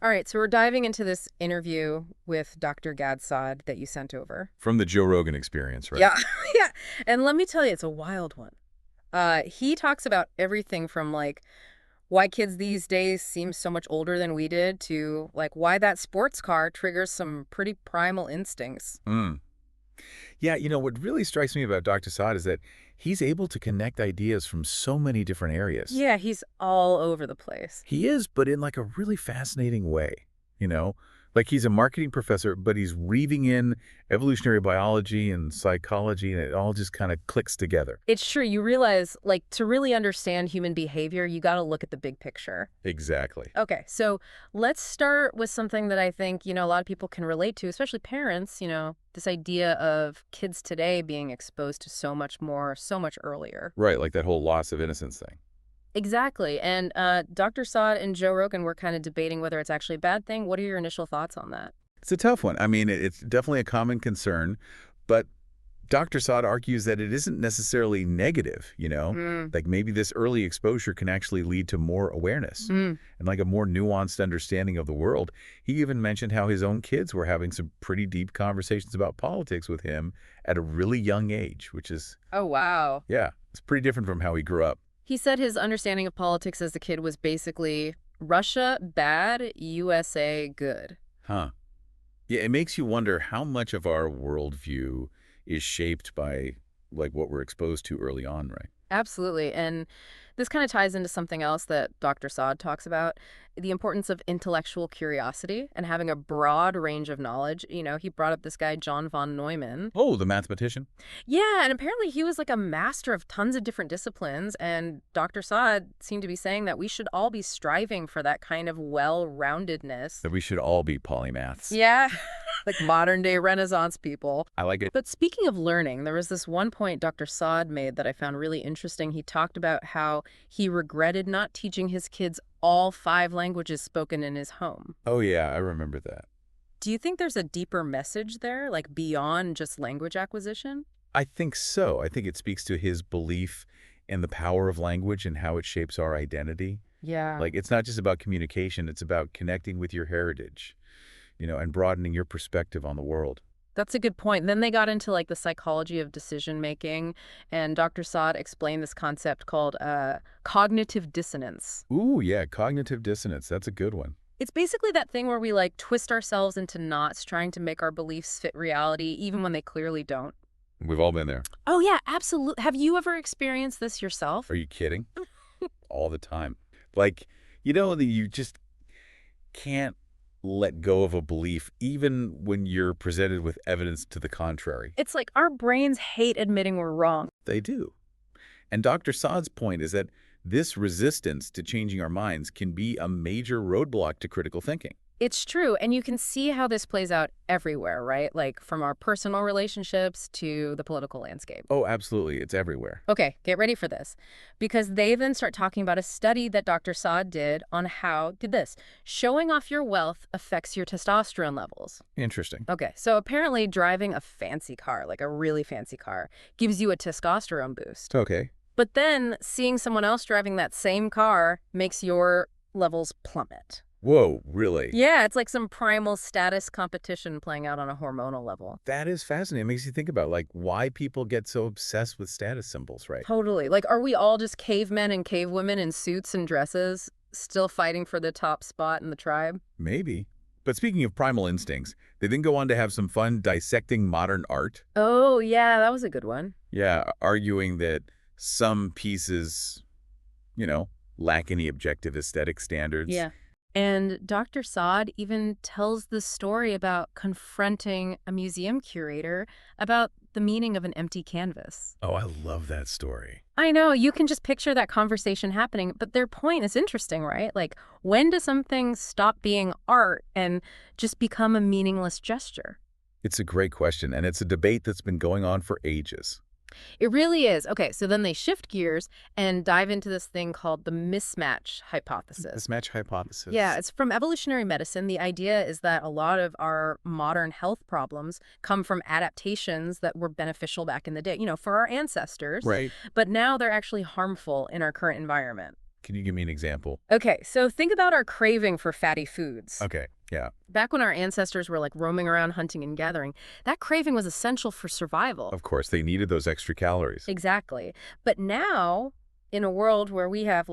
All right, so we're diving into this interview with Dr. Gad Saad that you sent over. From the Joe Rogan Experience, right? Yeah, yeah. And let me tell you, it's a wild one. He talks about everything from like why kids these days seem so much older than we did to like why that sports car triggers some pretty primal instincts. Mm. Yeah, what really strikes me about Dr. Saad is that he's able to connect ideas from so many different areas. Yeah, he's all over the place. He is, but in like a really fascinating way, you know? Like he's a marketing professor, but he's weaving in evolutionary biology and psychology, and it all just kind of clicks together. It's true. You realize, like, to really understand human behavior, you got to look at the big picture. Exactly. Okay, so let's start with something that I think, a lot of people can relate to, especially parents, this idea of kids today being exposed to so much more, so much earlier. Right, like that whole loss of innocence thing. Exactly. And Dr. Saad and Joe Rogan were kind of debating whether it's actually a bad thing. What are your initial thoughts on that? It's a tough one. I mean, it's definitely a common concern, but Dr. Saad argues that it isn't necessarily negative, Mm, Like maybe this early exposure can actually lead to more awareness mm. and like a more nuanced understanding of the world. He even mentioned how his own kids were having some pretty deep conversations about politics with him at a really young age, which is, Oh, wow. yeah, it's pretty different from how he grew up. He said his understanding of politics as a kid was basically Russia bad, USA good. Huh. Yeah, it makes you wonder how much of our worldview is shaped by like what we're exposed to early on, right? Absolutely. And this kind of ties into something else that Dr. Saad talks about, the importance of intellectual curiosity and having a broad range of knowledge. He brought up this guy, John von Neumann. Oh, the mathematician? Yeah, and apparently he was like a master of tons of different disciplines. And Dr. Saad seemed to be saying that we should all be striving for that kind of well-roundedness. That we should all be polymaths. Yeah, like modern day Renaissance people. I like it. But speaking of learning, there was this one point Dr. Saad made that I found really interesting. He talked about how he regretted not teaching his kids all 5 languages spoken in his home. Oh, yeah, I remember that. Do you think there's a deeper message there, like beyond just language acquisition? I think so. I think it speaks to his belief in the power of language and how it shapes our identity. Yeah. Like, it's not just about communication, it's about connecting with your heritage, and broadening your perspective on the world. That's a good point. Then they got into like the psychology of decision making, and Dr. Saad explained this concept called cognitive dissonance. Ooh, yeah, cognitive dissonance. That's a good one. It's basically that thing where we like twist ourselves into knots trying to make our beliefs fit reality, even when they clearly don't. We've all been there. Oh, yeah, absolutely. Have you ever experienced this yourself? Are you kidding? All the time. Like, that you just can't let go of a belief even when you're presented with evidence to the contrary. It's like our brains hate admitting we're wrong. They do. And Dr. Saad's point is that this resistance to changing our minds can be a major roadblock to critical thinking. It's true. And you can see how this plays out everywhere, right? Like from our personal relationships to the political landscape. Oh, absolutely. It's everywhere. Okay, get ready for this. Because they then start talking about a study that Dr. Saad did on how, did this, showing off your wealth affects your testosterone levels. Interesting. Okay, so apparently driving a fancy car, like a really fancy car, gives you a testosterone boost. Okay. But then seeing someone else driving that same car makes your levels plummet. Whoa, really? Yeah, it's like some primal status competition playing out on a hormonal level. That is fascinating. It makes you think about like why people get so obsessed with status symbols, right? Totally. Like, are we all just cavemen and cavewomen in suits and dresses, still fighting for the top spot in the tribe? Maybe. But speaking of primal instincts, they then go on to have some fun dissecting modern art. Oh, yeah, that was a good one. Yeah, arguing that some pieces, lack any objective aesthetic standards. Yeah. And Dr. Saad even tells the story about confronting a museum curator about the meaning of an empty canvas. Oh, I love that story. I know, you can just picture that conversation happening, but their point is interesting, right? Like, when does something stop being art and just become a meaningless gesture? It's a great question, and it's a debate that's been going on for ages. It really is. Okay, so then they shift gears and dive into this thing called the mismatch hypothesis. Mismatch hypothesis. Yeah, it's from evolutionary medicine. The idea is that a lot of our modern health problems come from adaptations that were beneficial back in the day, for our ancestors. Right. But now they're actually harmful in our current environment. Can you give me an example? Okay, so think about our craving for fatty foods. Okay, yeah, Back when our ancestors were like roaming around hunting and gathering, that craving was essential for survival. of course, they needed those extra calories. Exactly. But now, in a world where we have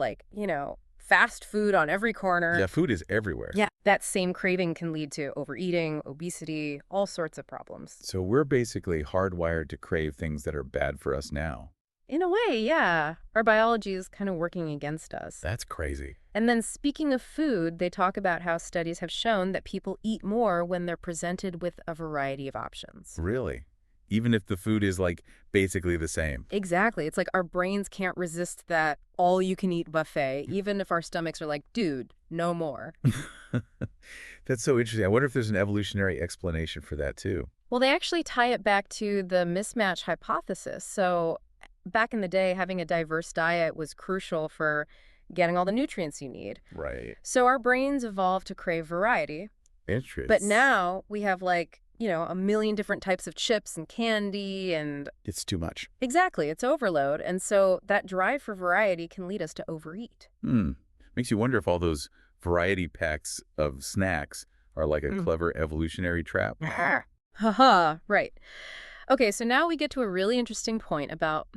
fast food on every corner, Yeah, food is everywhere. yeah, that same craving can lead to overeating, obesity, all sorts of problems. So we're basically hardwired to crave things that are bad for us now. In a way, yeah, our biology is kind of working against us. That's crazy. And then speaking of food, they talk about how studies have shown that people eat more when they're presented with a variety of options. Really? Even if the food is, like, basically the same. Exactly. It's like our brains can't resist that all-you-can-eat buffet, even if our stomachs are like, dude, no more. That's so interesting. I wonder if there's an evolutionary explanation for that, too. Well, they actually tie it back to the mismatch hypothesis. So back in the day, having a diverse diet was crucial for getting all the nutrients you need. Right. So our brains evolved to crave variety. Interesting. But now we have a million different types of chips and candy and It's too much. exactly, it's overload. And so that drive for variety can lead us to overeat. Makes you wonder if all those variety packs of snacks are like a clever evolutionary trap. Haha, right. Okay, so now we get to a really interesting point about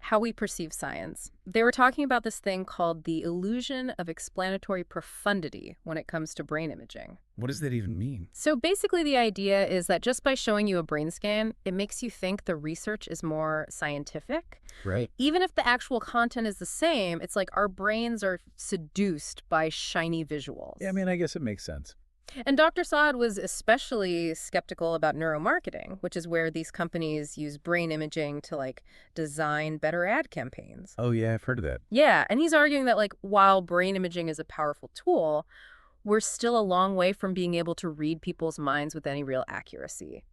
how we perceive science. They were talking about this thing called the illusion of explanatory profundity when it comes to brain imaging. What does that even mean? So basically the idea is that just by showing you a brain scan, it makes you think the research is more scientific. Right. Even if the actual content is the same, it's like our brains are seduced by shiny visuals. Yeah, I mean, I guess it makes sense. And Dr. Saad was especially skeptical about neuromarketing, which is where these companies use brain imaging to design better ad campaigns. Oh, yeah, I've heard of that. Yeah, and he's arguing that while brain imaging is a powerful tool, we're still a long way from being able to read people's minds with any real accuracy.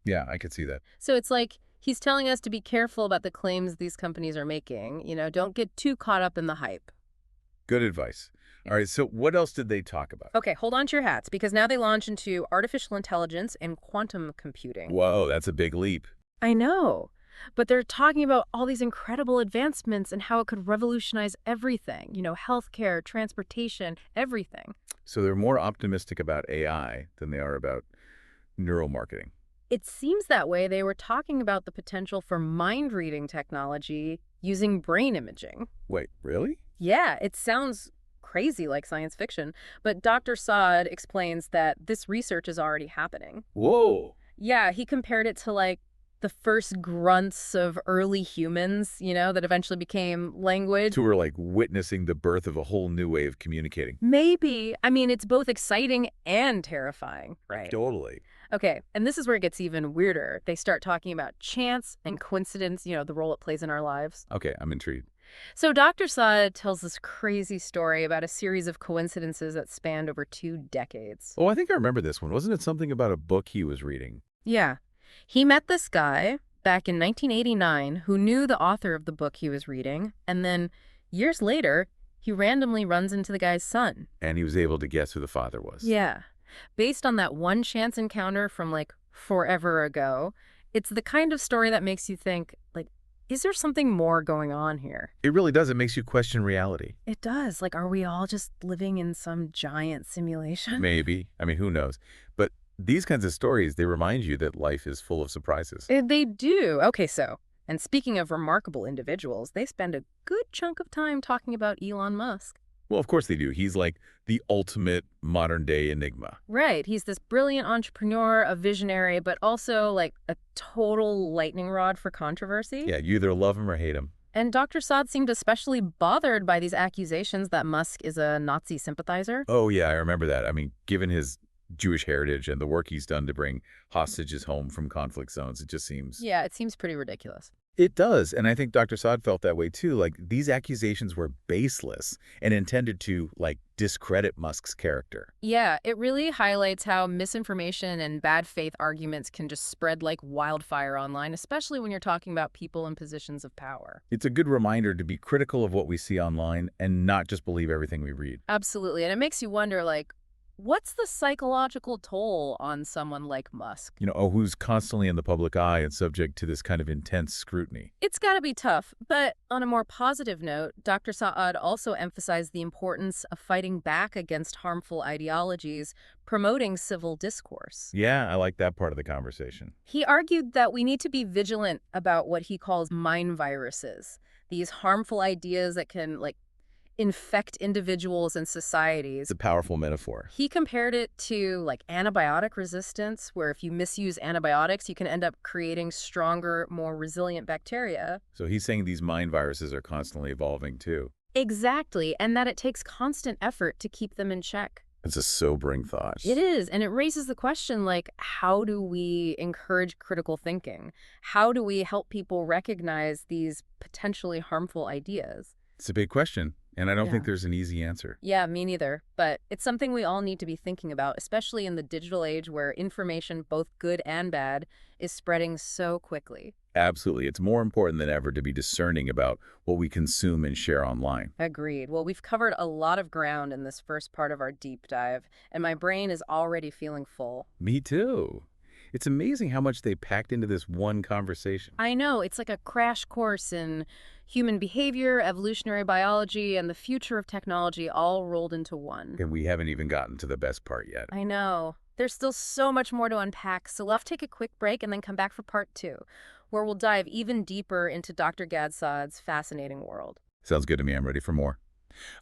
Yeah, I could see that. So it's like he's telling us to be careful about the claims these companies are making. Don't get too caught up in the hype. Good advice. All right, so what else did they talk about? Okay, hold on to your hats, because now they launch into artificial intelligence and quantum computing. Whoa, that's a big leap. I know, but they're talking about all these incredible advancements and how it could revolutionize everything. Healthcare, transportation, everything. So they're more optimistic about AI than they are about neuromarketing. It seems that way. They were talking about the potential for mind-reading technology using brain imaging. Wait, really? Yeah, it sounds crazy like science fiction, but Dr. Saad explains that this research is already happening. Whoa. Yeah, he compared it to the first grunts of early humans, that eventually became language. So we're witnessing the birth of a whole new way of communicating. Maybe. I mean, it's both exciting and terrifying, right? Totally. Okay, and this is where it gets even weirder. They start talking about chance and coincidence, the role it plays in our lives. Okay, I'm intrigued. So Dr. Saad tells this crazy story about a series of coincidences that spanned over 2 decades. Oh, I think I remember this one. Wasn't it something about a book he was reading? Yeah. He met this guy back in 1989 who knew the author of the book he was reading, and then years later, he randomly runs into the guy's son. And he was able to guess who the father was. Yeah. Based on that one chance encounter from forever ago, it's the kind of story that makes you think, is there something more going on here? It really does. It makes you question reality. It does. Are we all just living in some giant simulation? Maybe. I mean, who knows? But these kinds of stories, they remind you that life is full of surprises. They do. Okay, and speaking of remarkable individuals, they spend a good chunk of time talking about Elon Musk. Well, of course they do. He's the ultimate modern-day enigma. Right. He's this brilliant entrepreneur, a visionary, but also a total lightning rod for controversy. Yeah, you either love him or hate him. And Dr. Saad seemed especially bothered by these accusations that Musk is a Nazi sympathizer. Oh, yeah, I remember that. I mean, given his Jewish heritage and the work he's done to bring hostages home from conflict zones, it just seems... Yeah, it seems pretty ridiculous. It does, and I think Dr. Saad felt that way too. These accusations were baseless and intended to, discredit Musk's character. Yeah, it really highlights how misinformation and bad faith arguments can just spread like wildfire online, especially when you're talking about people in positions of power. It's a good reminder to be critical of what we see online and not just believe everything we read. Absolutely, and it makes you wonder, What's the psychological toll on someone like Musk? Who's constantly in the public eye and subject to this kind of intense scrutiny. It's got to be tough, but on a more positive note, Dr. Saad also emphasized the importance of fighting back against harmful ideologies, promoting civil discourse. Yeah, I like that part of the conversation. He argued that we need to be vigilant about what he calls mind viruses, these harmful ideas that can, infect individuals and It's societies. a powerful metaphor. He compared it to antibiotic resistance, where if you misuse antibiotics, you can end up creating stronger, more resilient bacteria. So he's saying these mind viruses are constantly evolving too. Exactly, and that it takes constant effort to keep them in check. It's a sobering thought. It is, and it raises the question, how do we encourage critical thinking? How do we help people recognize these potentially harmful ideas? It's a big question, and I don't think Yeah. there's an easy answer. Yeah, me neither. But it's something we all need to be thinking about, especially in the digital age where information, both good and bad, is spreading so quickly. Absolutely. It's more important than ever to be discerning about what we consume and share online. Agreed. Well, we've covered a lot of ground in this first part of our deep dive, and my brain is already feeling full. Me too. It's amazing how much they packed into this one conversation. I know, it's like a crash course in human behavior, evolutionary biology, and the future of technology all rolled into one. And we haven't even gotten to the best part yet. I know. There's still so much more to unpack, so we'll have to take a quick break and then come back for part two, where we'll dive even deeper into Dr. Gad Saad's fascinating world. Sounds good to me. I'm ready for more.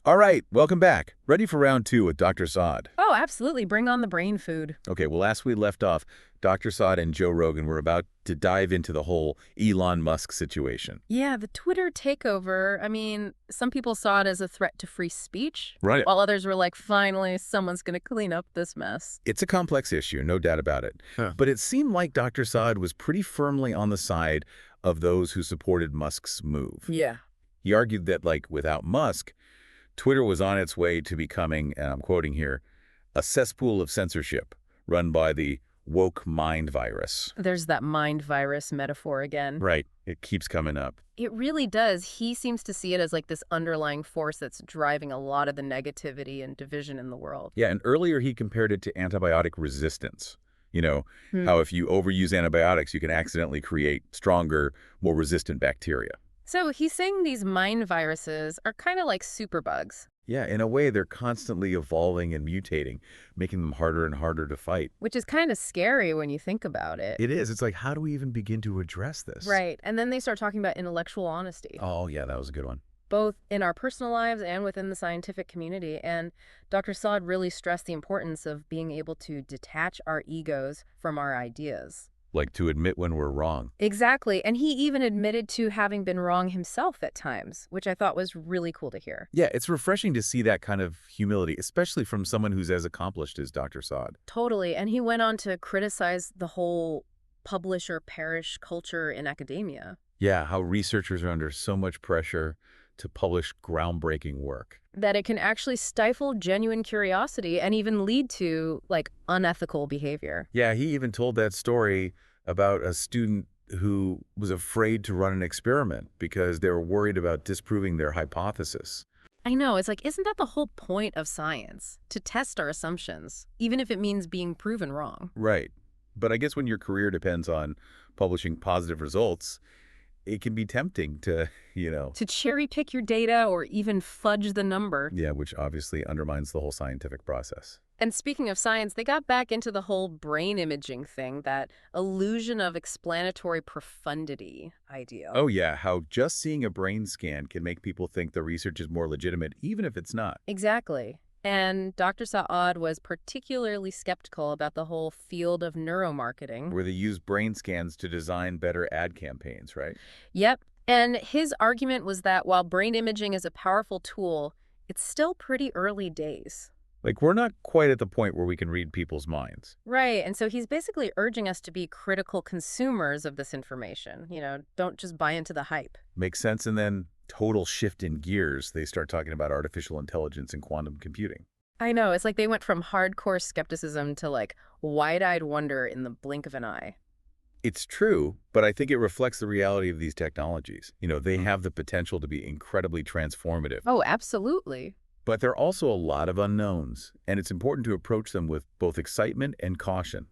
All right, welcome back. Ready for round two with Dr. Saad. Oh, absolutely. Bring on the brain food. Okay, well, last we left off, Dr. Saad and Joe Rogan were about to dive into the whole Elon Musk situation. Yeah, the Twitter takeover, I mean, some people saw it as a threat to free speech, Right. while others were like, finally, someone's going to clean up this mess. It's a complex issue, no doubt about it. Huh. But it seemed like Dr. Saad was pretty firmly on the side of those who supported Musk's move. Yeah. He argued that, without Musk, Twitter was on its way to becoming, and I'm quoting here, a cesspool of censorship run by the woke mind virus. There's that mind virus metaphor again. Right. It keeps coming up. It really does. He seems to see it as this underlying force that's driving a lot of the negativity and division in the world. Yeah, and earlier he compared it to antibiotic resistance. Hmm. How if you overuse antibiotics, you can accidentally create stronger, more resistant bacteria. So he's saying these mind viruses are kind of like superbugs, Yeah, in a way, they're constantly evolving and mutating, making them harder and harder to fight. which is kind of scary when you think about it. It is. It's like, how do we even begin to address this? Right. And then they start talking about intellectual honesty, Oh, yeah, that was a good one. both in our personal lives and within the scientific community. And Dr. Saad really stressed the importance of being able to detach our egos from our ideas. Like to admit when we're wrong. Exactly. And he even admitted to having been wrong himself at times, which I thought was really cool to hear. Yeah, it's refreshing to see that kind of humility, especially from someone who's as accomplished as Dr. Saad. Totally. And he went on to criticize the whole publish or perish culture in academia. Yeah, how researchers are under so much pressure to publish groundbreaking work. That it can actually stifle genuine curiosity and even lead to, unethical behavior. Yeah, he even told that story about a student who was afraid to run an experiment because they were worried about disproving their hypothesis. I know, it's isn't that the whole point of science? To test our assumptions, even if it means being proven wrong. Right. But I guess when your career depends on publishing positive results, it can be tempting to, To cherry pick your data or even fudge the number. yeah, which obviously undermines the whole scientific process. And speaking of science, they got back into the whole brain imaging thing, that illusion of explanatory profundity ideal. Oh, yeah, how just seeing a brain scan can make people think the research is more legitimate, even if it's not. Exactly. And Dr. Saad was particularly skeptical about the whole field of neuromarketing. Where they use brain scans to design better ad campaigns, right? Yep. And his argument was that while brain imaging is a powerful tool, it's still pretty early days. We're not quite at the point where we can read people's minds. Right. And so he's basically urging us to be critical consumers of this information. Don't just buy into the hype. Makes sense, and then total shift in gears. They start talking about artificial intelligence and quantum computing. I know. It's like they went from hardcore skepticism to wide-eyed wonder in the blink of an eye. It's true, but I think it reflects the reality of these technologies. They have the potential to be incredibly transformative. Oh, absolutely. But there are also a lot of unknowns, and it's important to approach them with both excitement and caution.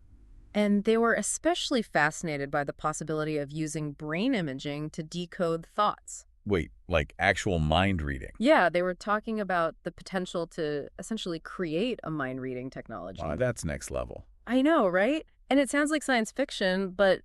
And they were especially fascinated by the possibility of using brain imaging to decode thoughts. Wait, like actual mind reading? Yeah, they were talking about the potential to essentially create a mind reading technology. That's next level. I know, right? And it sounds like science fiction, but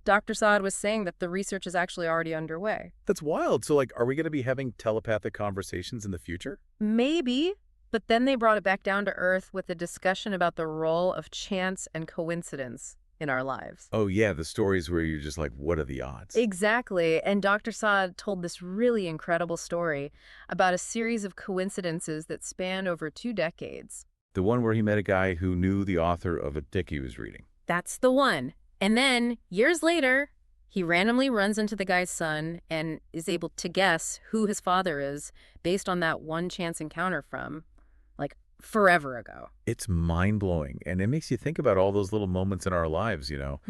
Dr. Saad was saying that the research is actually already underway. That's wild. So, like, are we going to be having telepathic conversations in the future? Maybe, but then they brought it back down to earth with a discussion about the role of chance and coincidence in our lives. Oh, yeah, the stories where you're just like, what are the odds? Exactly. And Dr. Saad told this really incredible story about a series of coincidences that span over 2 decades. The one where he met a guy who knew the author of a dick he was reading. That's the one. And then, years later, he randomly runs into the guy's son and is able to guess who his father is based on that one chance encounter from, like, forever ago. It's mind-blowing, and it makes you think about all those little moments in our lives, you know?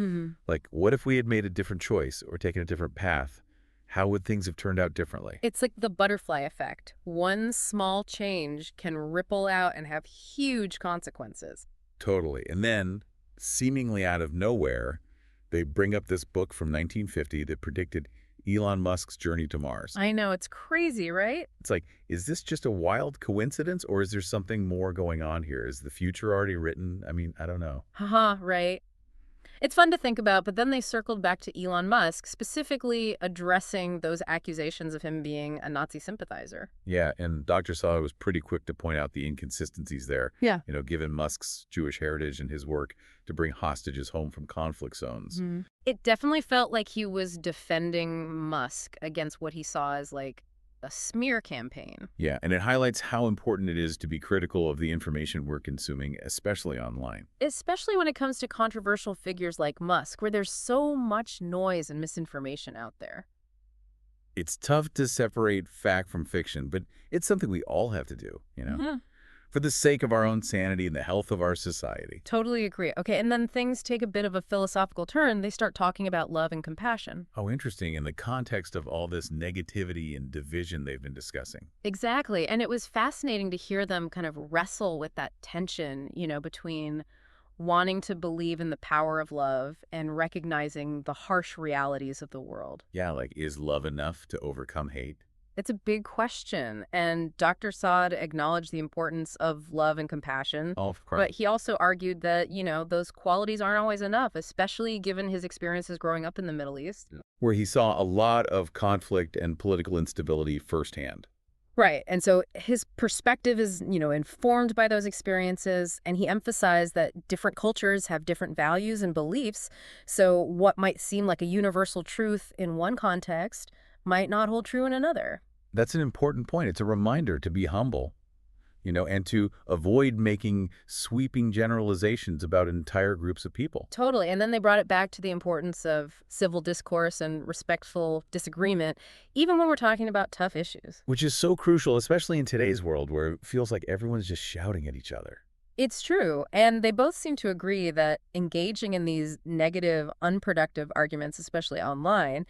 Like, what if we had made a different choice or taken a different path? How would things have turned out differently? It's like the butterfly effect. One small change can ripple out and have huge consequences. Totally. And then, seemingly out of nowhere, they bring up this book from 1950 that predicted Elon Musk's journey to Mars. I know, it's crazy, right? It's like, is this just a wild coincidence, or is there something more going on here? Is the future already written? I mean, I don't know. Haha, right. It's fun to think about, but then they circled back to Elon Musk, specifically addressing those accusations of him being a Nazi sympathizer. Yeah, and Dr. Saad was pretty quick to point out the inconsistencies there, Yeah. you know, given Musk's Jewish heritage and his work to bring hostages home from conflict zones. It definitely felt like he was defending Musk against what he saw as like a smear campaign. Yeah, and it highlights how important it is to be critical of the information we're consuming, especially online. Especially when it comes to controversial figures like Musk, where there's so much noise and misinformation out there. It's tough to separate fact from fiction, but it's something we all have to do, you know, for the sake of our own sanity and the health of our society. Totally agree. Okay, and then things take a bit of a philosophical turn. They start talking about love and compassion. Oh, interesting. In the context of all this negativity and division they've been discussing. Exactly. And it was fascinating to hear them kind of wrestle with that tension, between wanting to believe in the power of love and recognizing the harsh realities of the world. Yeah, like, is love enough to overcome hate? It's a big question, and Dr. Saad acknowledged the importance of love and compassion, Oh, of course. but he also argued that, those qualities aren't always enough, especially given his experiences growing up in the Middle East. Where he saw a lot of conflict and political instability firsthand. Right, and so his perspective is, informed by those experiences, and he emphasized that different cultures have different values and beliefs, so what might seem like a universal truth in one context might not hold true in another. That's an important point. It's a reminder to be humble, and to avoid making sweeping generalizations about entire groups of people. Totally. And then they brought it back to the importance of civil discourse and respectful disagreement, even when we're talking about tough issues. Which is so crucial, especially in today's world where it feels like everyone's just shouting at each other. It's true. And they both seem to agree that engaging in these negative, unproductive arguments, especially online,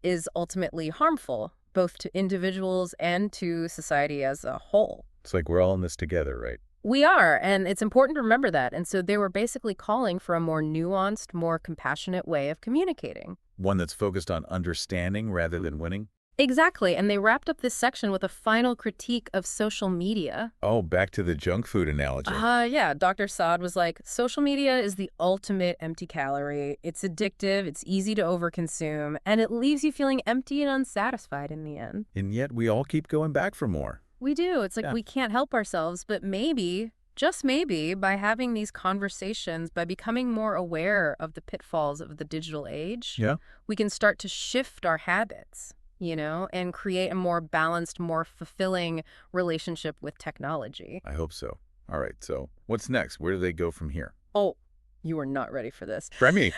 is ultimately harmful, both to individuals and to society as a whole. It's like we're all in this together, right? We are, and it's important to remember that. And so they were basically calling for a more nuanced, more compassionate way of communicating. One that's focused on understanding rather than winning. Exactly, and they wrapped up this section with a final critique of social media. Oh, back to the junk food analogy. Yeah, Dr. Saad was like, social media is the ultimate empty calorie. It's addictive, it's easy to overconsume, and it leaves you feeling empty and unsatisfied in the end. And yet we all keep going back for more. We do. It's like we can't help ourselves, but maybe, just maybe, by having these conversations, by becoming more aware of the pitfalls of the digital age, we can start to shift our habits, and create a more balanced, more fulfilling relationship with technology. I hope so. All right, so what's next? Where do they go from here? Oh, you are not ready for this. Try me.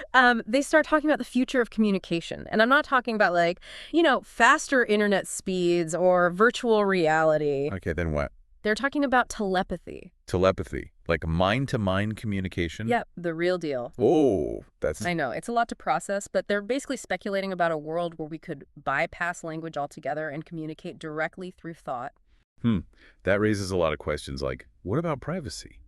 They start talking about the future of communication. And I'm not talking about faster internet speeds or virtual reality. Okay, then what? They're talking about telepathy. Telepathy, like mind-to-mind communication? Yep, the real deal. Oh, I know, it's a lot to process, but they're basically speculating about a world where we could bypass language altogether and communicate directly through thought. Hmm. That raises a lot of questions like, what about privacy?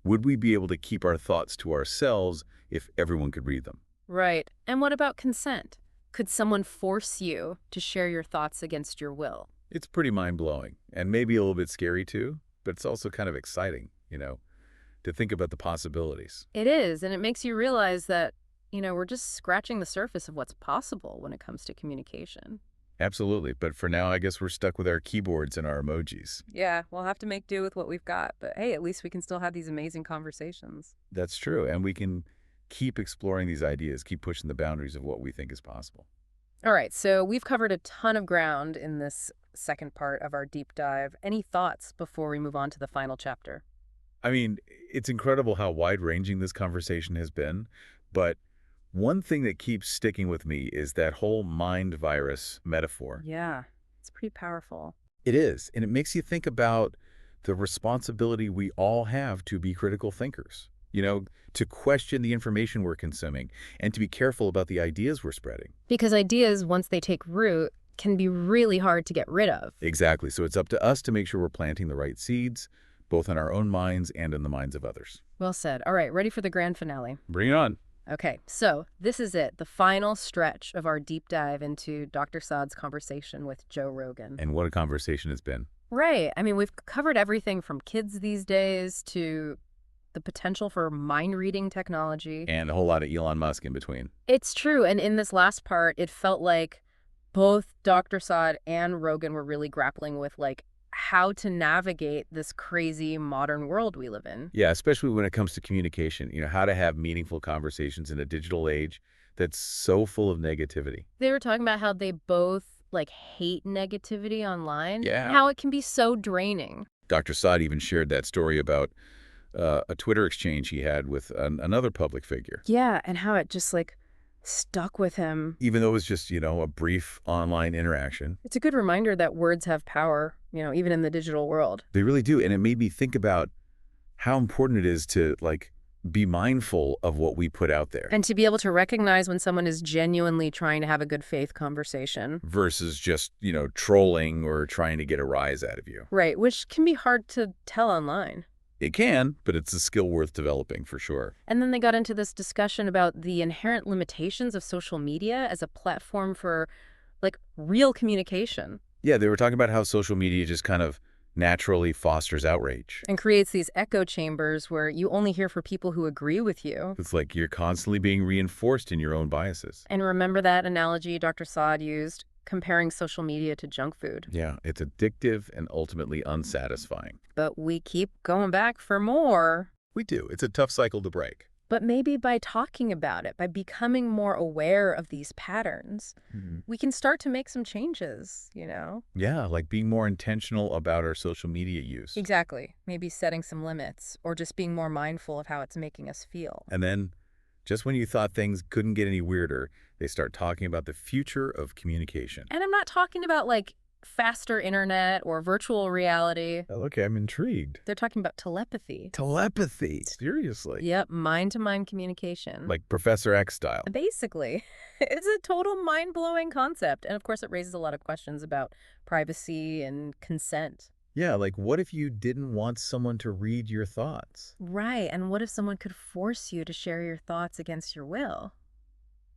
Would we be able to keep our thoughts to ourselves if everyone could read them? Right. And what about consent? Could someone force you to share your thoughts against your will? It's pretty mind-blowing and maybe a little bit scary too, but it's also kind of exciting, to think about the possibilities. It is, and it makes you realize that, we're just scratching the surface of what's possible when it comes to communication. Absolutely. But for now, I guess we're stuck with our keyboards and our emojis. Yeah, we'll have to make do with what we've got, but hey, at least we can still have these amazing conversations. That's true. And we can keep exploring these ideas, keep pushing the boundaries of what we think is possible. All right, so we've covered a ton of ground in this second part of our deep dive. Any thoughts before we move on to the final chapter? I mean, it's incredible how wide-ranging this conversation has been, but one thing that keeps sticking with me is that whole mind virus metaphor. Yeah, it's pretty powerful. It is, and it makes you think about the responsibility we all have to be critical thinkers, to question the information we're consuming and to be careful about the ideas we're spreading. Because ideas, once they take root, can be really hard to get rid of. Exactly. So it's up to us to make sure we're planting the right seeds, both in our own minds and in the minds of others. Well said. All right, ready for the grand finale. Bring it on. Okay, so this is it, the final stretch of our deep dive into Dr. Saad's conversation with Joe Rogan. And what a conversation it's been. Right. I mean, we've covered everything from kids these days to the potential for mind-reading technology. And a whole lot of Elon Musk in between. It's true. And in this last part, it felt like both Dr. Saad and Rogan were really grappling with, like, how to navigate this crazy modern world we live in. Yeah, especially when it comes to communication, how to have meaningful conversations in a digital age that's so full of negativity. They were talking about how they both, like, hate negativity online. Yeah. And how it can be so draining. Dr. Saad even shared that story about a Twitter exchange he had with another public figure. Yeah, and how it just, like, stuck with him. Even though it was just, a brief online interaction. It's a good reminder that words have power, even in the digital world. They really do. And it made me think about how important it is to, be mindful of what we put out there. And to be able to recognize when someone is genuinely trying to have a good faith conversation. Versus just, trolling or trying to get a rise out of you. Right, which can be hard to tell online. It can, but it's a skill worth developing for sure. And then they got into this discussion about the inherent limitations of social media as a platform for, like, real communication. Yeah, they were talking about how social media just kind of naturally fosters outrage. And creates these echo chambers where you only hear from people who agree with you. It's like you're constantly being reinforced in your own biases. And remember that analogy Dr. Saad used, comparing social media to junk food. Yeah, it's addictive and ultimately unsatisfying. But we keep going back for more. We do. It's a tough cycle to break. But maybe by talking about it, by becoming more aware of these patterns, we can start to make some changes, Yeah, like being more intentional about our social media use. Exactly. Maybe setting some limits or just being more mindful of how it's making us feel. And then, just when you thought things couldn't get any weirder, they start talking about the future of communication. And I'm not talking about, like, faster internet or virtual reality. Oh, okay, I'm intrigued. They're talking about telepathy. Telepathy? Seriously? Yep, mind-to-mind communication. Like Professor X style. Basically. It's a total mind-blowing concept. And of course, it raises a lot of questions about privacy and consent. Yeah, like what if you didn't want someone to read your thoughts? Right, and what if someone could force you to share your thoughts against your will?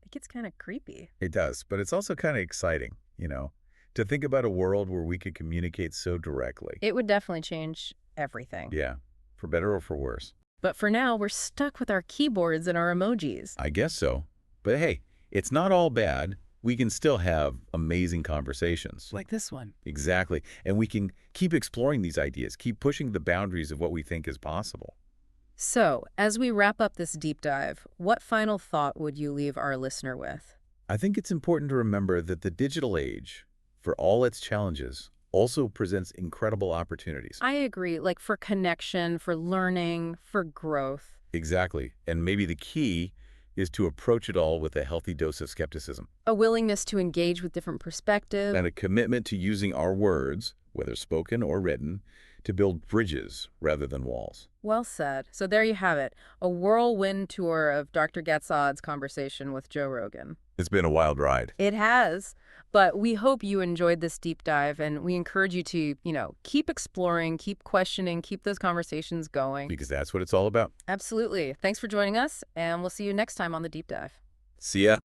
It gets kind of creepy. It does, but it's also kind of exciting, to think about a world where we could communicate so directly. It would definitely change everything. Yeah, for better or for worse. But for now, we're stuck with our keyboards and our emojis. I guess so. But hey, it's not all bad. We can still have amazing conversations. Like this one. Exactly. And we can keep exploring these ideas, keep pushing the boundaries of what we think is possible. So, as we wrap up this deep dive, what final thought would you leave our listener with? I think it's important to remember that the digital age, for all its challenges, also presents incredible opportunities. I agree, like for connection, for learning, for growth. Exactly. And maybe the key is to approach it all with a healthy dose of skepticism. A willingness to engage with different perspectives. And a commitment to using our words, whether spoken or written, to build bridges rather than walls. Well said. So there you have it, a whirlwind tour of Dr. Gad Saad's conversation with Joe Rogan. It's been a wild ride. It has. But we hope you enjoyed this deep dive, and we encourage you to, keep exploring, keep questioning, keep those conversations going. Because that's what it's all about. Absolutely. Thanks for joining us, and we'll see you next time on the deep dive. See ya.